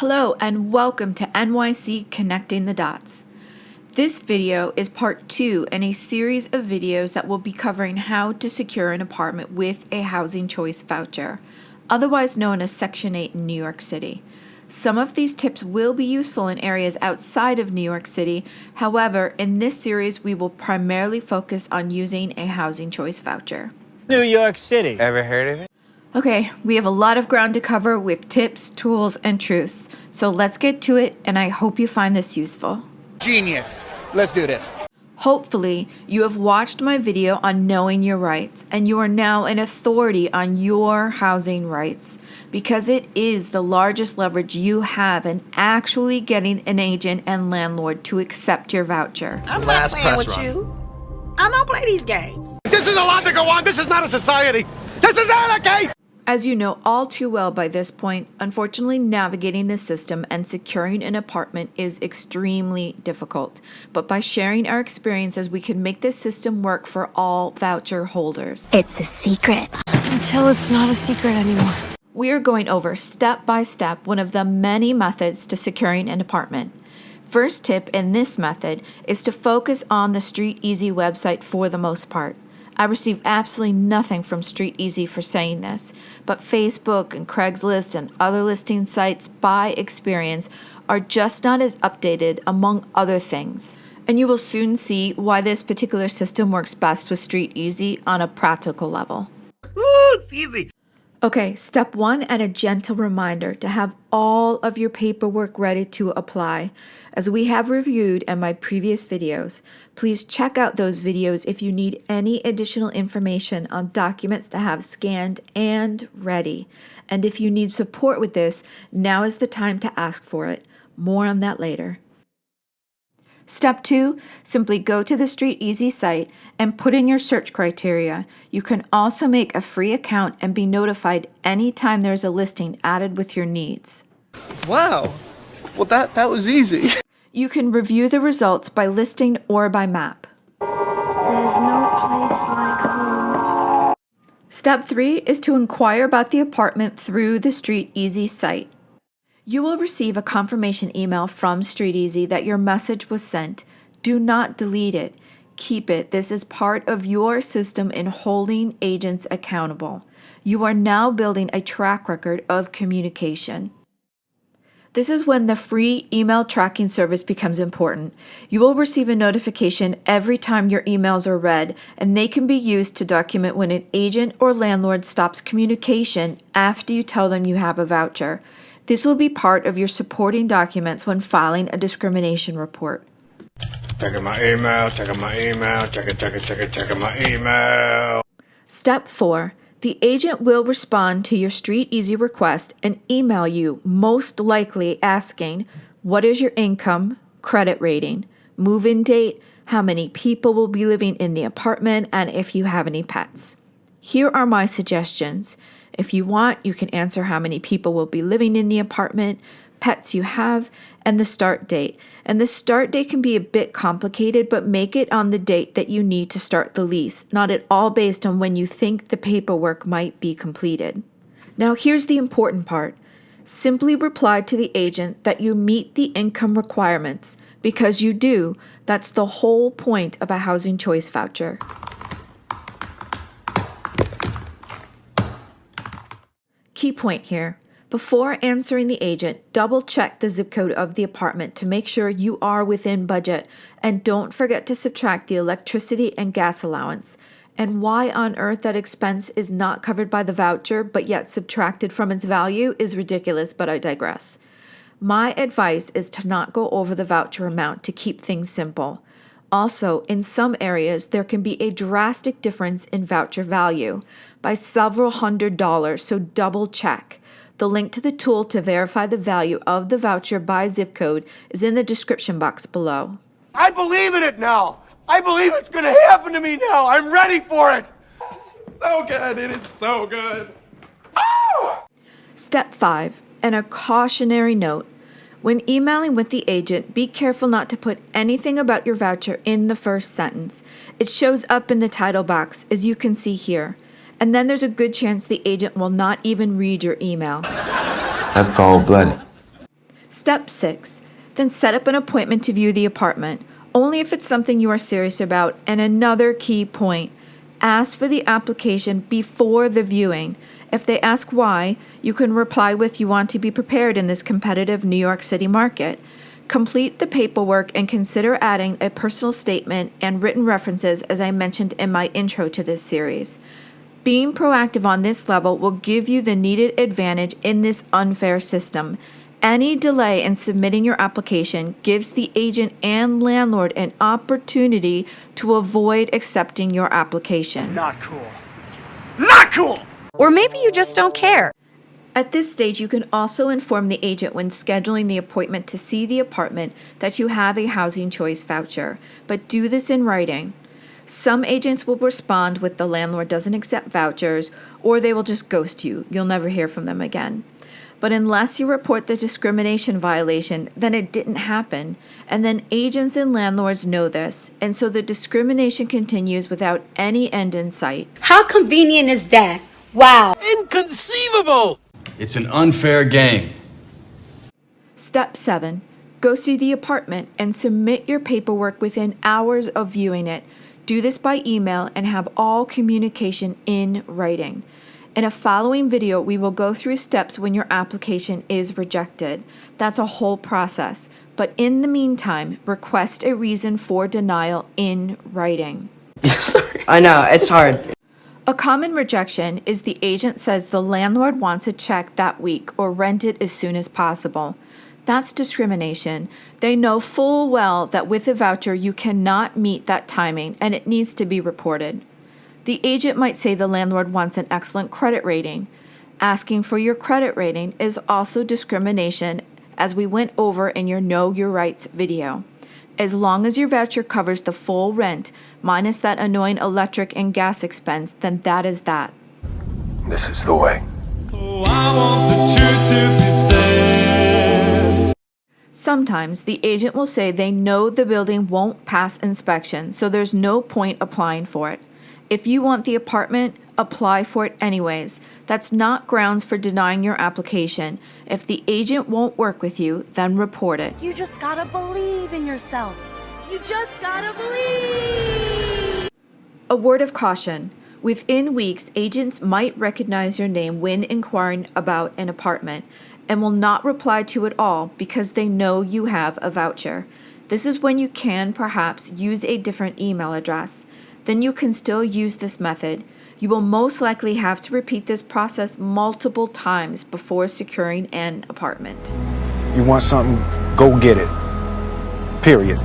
Hello and welcome to NYC Connecting the Dots. This video is part 2 in a series of videos that will be covering how to secure an apartment with a housing choice voucher, otherwise known as Section 8 in New York City. Some of these tips will be useful in areas outside of New York City. However, in this series, we will primarily focus on using a housing choice voucher. New York City. Ever heard of it? Okay, we have a lot of ground to cover with tips, tools, and truths. So let's get to it, and I hope you find this useful. Genius. Let's do this. Hopefully, you have watched my video on knowing your rights, and you are now an authority on your housing rights, because it is the largest leverage you have in actually getting an agent and landlord to accept your voucher. I'm not playing with you. I don't play these games. This is a lot to go on. This is not a society. This is anarchy. As you know all too well by this point, unfortunately navigating this system and securing an apartment is extremely difficult. But by sharing our experiences, we can make this system work for all voucher holders. It's a secret. Until it's not a secret anymore. We are going over step by step one of the many methods to securing an apartment. First tip in this method is to focus on the StreetEasy website for the most part. I receive absolutely nothing from StreetEasy for saying this, but Facebook and Craigslist and other listing sites, by experience, are just not as updated, among other things. And you will soon see why this particular system works best with StreetEasy on a practical level. Woo, it's easy. Okay, step 1 and a gentle reminder to have all of your paperwork ready to apply. As we have reviewed in my previous videos, please check out those videos if you need any additional information on documents to have scanned and ready. And if you need support with this, now is the time to ask for it. More on that later. Step 2, simply go to the StreetEasy site and put in your search criteria. You can also make a free account and be notified anytime there's a listing added with your needs. Wow. Well, that was easy. You can review the results by listing or by map. There's no place like home. Step 3 is to inquire about the apartment through the StreetEasy site. You will receive a confirmation email from StreetEasy that your message was sent. Do not delete it. Keep it. This is part of your system in holding agents accountable. You are now building a track record of communication. This is when the free email tracking service becomes important. You will receive a notification every time your emails are read, and they can be used to document when an agent or landlord stops communication after you tell them you have a voucher. This will be part of your supporting documents when filing a discrimination report. Checking my email, checking my email, checking my email. Step 4. The agent will respond to your StreetEasy request and email you, most likely asking, what is your income, credit rating, move-in date, how many people will be living in the apartment, and if you have any pets. Here are my suggestions. If you want, you can answer how many people will be living in the apartment, pets you have, and the start date. And the start date can be a bit complicated, but make it on the date that you need to start the lease, not at all based on when you think the paperwork might be completed. Now here's the important part. Simply reply to the agent that you meet the income requirements, because you do. That's the whole point of a housing choice voucher. Key point here. Before answering the agent, double check the zip code of the apartment to make sure you are within budget, and don't forget to subtract the electricity and gas allowance. And why on earth that expense is not covered by the voucher but yet subtracted from its value is ridiculous, but I digress. My advice is to not go over the voucher amount to keep things simple. Also, in some areas, there can be a drastic difference in voucher value by several $100s, so double check. The link to the tool to verify the value of the voucher by zip code is in the description box below. I believe in it now. I believe it's going to happen to me now. I'm ready for it. So good. It is so good. Oh! Step 5, and a cautionary note. When emailing with the agent, be careful not to put anything about your voucher in the first sentence. It shows up in the title box, as you can see here. And then there's a good chance the agent will not even read your email. That's cold-blooded. Step 6. Then set up an appointment to view the apartment, only if it's something you are serious about. And another key point, ask for the application before the viewing. If they ask why, you can reply with you want to be prepared in this competitive New York City market. Complete the paperwork and consider adding a personal statement and written references as I mentioned in my intro to this series. Being proactive on this level will give you the needed advantage in this unfair system. Any delay in submitting your application gives the agent and landlord an opportunity to avoid accepting your application. Not cool. Not cool! Or maybe you just don't care. At this stage, you can also inform the agent when scheduling the appointment to see the apartment that you have a housing choice voucher, but do this in writing. Some agents will respond with the landlord doesn't accept vouchers, or they will just ghost you. You'll never hear from them again. But unless you report the discrimination violation, then it didn't happen. And then agents and landlords know this, and so the discrimination continues without any end in sight. How convenient is that? Wow. Inconceivable! It's an unfair game. Step 7. Go see the apartment and submit your paperwork within hours of viewing it. Do this by email and have all communication in writing. In a following video, we will go through steps when your application is rejected. That's a whole process. But in the meantime, request a reason for denial in writing. I know, it's hard. A common rejection is the agent says the landlord wants a check that week or rent it as soon as possible. That's discrimination. They know full well that with a voucher you cannot meet that timing and it needs to be reported. The agent might say the landlord wants an excellent credit rating. Asking for your credit rating is also discrimination, as we went over in your Know Your Rights video. As long as your voucher covers the full rent, minus that annoying electric and gas expense, then that is that. This is the way. Sometimes the agent will say they know the building won't pass inspection, so there's no point applying for it. If you want the apartment, apply for it anyways. That's not grounds for denying your application. If the agent won't work with you, then report it. You just gotta believe in yourself. You just gotta believe. A word of caution. Within weeks, agents might recognize your name when inquiring about an apartment and will not reply to it all because they know you have a voucher. This is when you can perhaps use a different email address. Then you can still use this method. You will most likely have to repeat this process multiple times before securing an apartment. You want something, go get it. Period.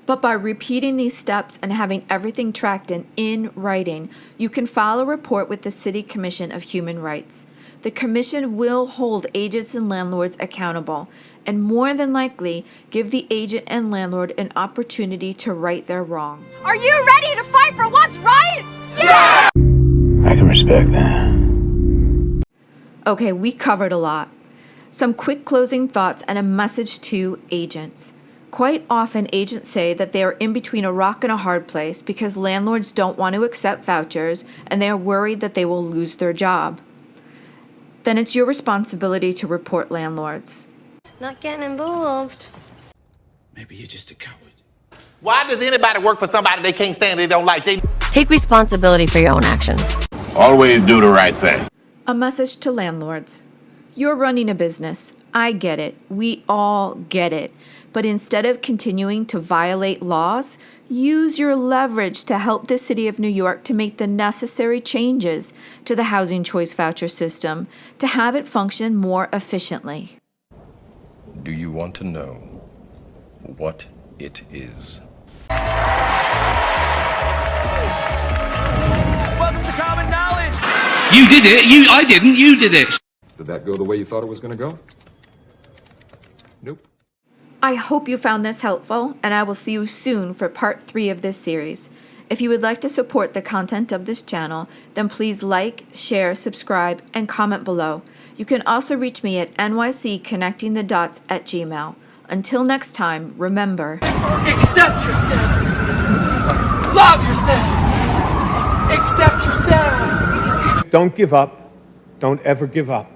But by repeating these steps and having everything tracked and in writing, you can file a report with the City Commission of Human Rights. The commission will hold agents and landlords accountable and more than likely give the agent and landlord an opportunity to right their wrong. Are you ready to fight for what's right? Yeah! I can respect that. Okay, we covered a lot. Some quick closing thoughts and a message to agents. Quite often, agents say that they are in between a rock and a hard place because landlords don't want to accept vouchers and they are worried that they will lose their job. Then it's your responsibility to report landlords. Not getting involved. Maybe you're just a coward. Why does anybody work for somebody they can't stand, they don't like? Take responsibility for your own actions. Always do the right thing. A message to landlords. You're running a business. I get it. We all get it. But instead of continuing to violate laws, use your leverage to help the City of New York to make the necessary changes to the housing choice voucher system to have it function more efficiently. Do you want to know what it is? Welcome to Common Knowledge! You did it! I didn't, you did it! Did that go the way you thought it was going to go? Nope. I hope you found this helpful, and I will see you soon for part 3 of this series. If you would like to support the content of this channel, then please like, share, subscribe, and comment below. You can also reach me at nycconnectingthedots@gmail.com. Until next time, remember, Accept yourself! Love yourself! Accept yourself! Don't give up. Don't ever give up.